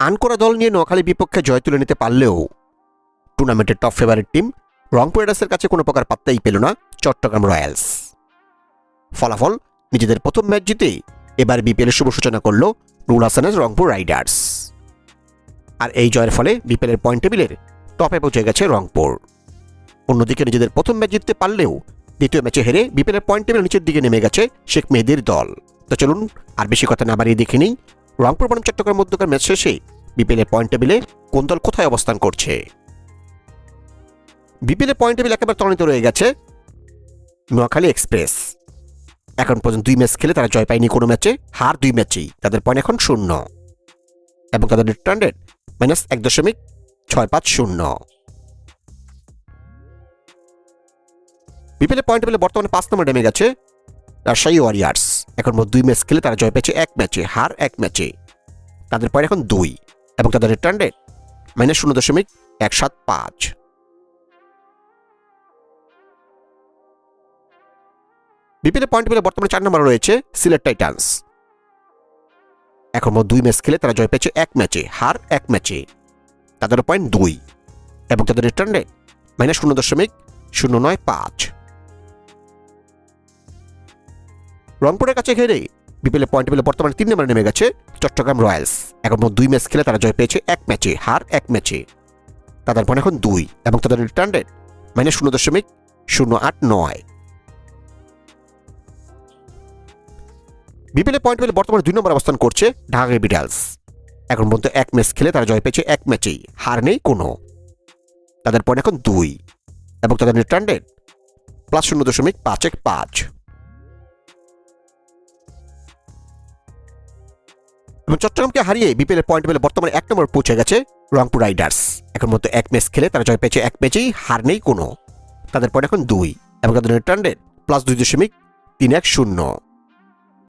আনকোরা দল নিয়ে নোয়াখালীর বিপক্ষে জয় তুলে নিতে পারলেও টুর্নামেন্টের টপ ফেভারিট টিম রংপুর রাইডার্সের কাছে কোনো প্রকার পাত্তাই পেল না চট্টগ্রাম রয়্যালস। ফলাফল, নিজেদের প্রথম ম্যাচ জিতেই এবার বিপিএলের শুভ সূচনা করল নুরুল হাসানের রংপুর রাইডার্স। আর এই জয়ের ফলে বিপিএলের পয়েন্ট টেবিলের টপে পৌঁছে গেছে রংপুর। অন্যদিকে নিজেদের প্রথম ম্যাচ জিততে পারলেও দ্বিতীয় ম্যাচে হেরে বিপিএলের পয়েন্ট টেবিল নিচের দিকে নেমে গেছে শেখ মেহেদীর দল। তো চলুন আর বেশি কথা না বাড়িয়ে দেখে নিই রংপুর বনাম চট্টগ্রাম মধ্যকার ম্যাচ শেষে বিপিএলের পয়েন্ট টেবিলে কোন দল কোথায় অবস্থান করছে। বিপিএলের পয়েন্ট টেবিল একেবারে ত্বরান্বিত রয়ে গেছে নোয়াখালী এক্সপ্রেস। এখন পর্যন্ত 2 ম্যাচ খেলে তারা জয় পায়নি কোনো ম্যাচে, হার 2 ম্যাচেই। তাদের পয়েন্ট এখন 0 এবং তাদের নেট রান রেট -1.650। বিপিএলের পয়েন্ট টেবিলে বর্তমানে 5 নম্বরে নেমে গেছে রাজশাহী ওয়ারিয়ার্স। এখন মোট 2 ম্যাচ খেলে তারা জয় পেয়েছে 1 ম্যাচে, হার 1 ম্যাচে। তাদের পয়েন্ট এখন 2 এবং তাদের নেট রান রেট -0.175। বিপিএলের পয়েন্ট টেবিলে বর্তমানে 4 নম্বরে রয়েছে সিলেট টাইটান্স। এখন মোট 2 ম্যাচ খেলে তারা জয় পেয়েছে 1 ম্যাচে, হার 1 ম্যাচে। তাদের পয়েন্ট 2 এবং তাদের রিটার্ন রেট -0.095। রংপুরের কাছে হেরে বিপিএলের পয়েন্ট টেবিলে বর্তমানে 3 নম্বরে নেমে গেছে চট্টগ্রাম রয়্যালস। এখন মোট 2 ম্যাচ খেলে তারা জয় পেয়েছে 1 ম্যাচে, হার 1 ম্যাচে। তাদের পয়েন্ট এখন 2 এবং তাদের রিটার্ন রেট -0.089। বিপিএলের পয়েন্ট টেবিলে বর্তমানে 2 নম্বরে অবস্থান করছে ঢাকা ক্যাপিটালস। এখন পর্যন্ত 1 ম্যাচ খেলে তারা জয় পেয়েছে 1 ম্যাচেই, হার নেই কোনো। তাদের পয়েন্ট এখন 2 এবং তাদের রিটার্ন রেট +0.515। এবং চট্টগ্রামকে হারিয়ে বিপিএলের পয়েন্ট টেবিলে বর্তমানে 1 নম্বরে পৌঁছে গেছে রংপুর রাইডার্স। এখন মধ্যে 1 ম্যাচ খেলে তারা জয় পেয়েছে 1 ম্যাচেই, হার নেই কোনো। তাদের পয়েন্ট এখন 2 এবং তাদের রিটার্ন রেট +2.310।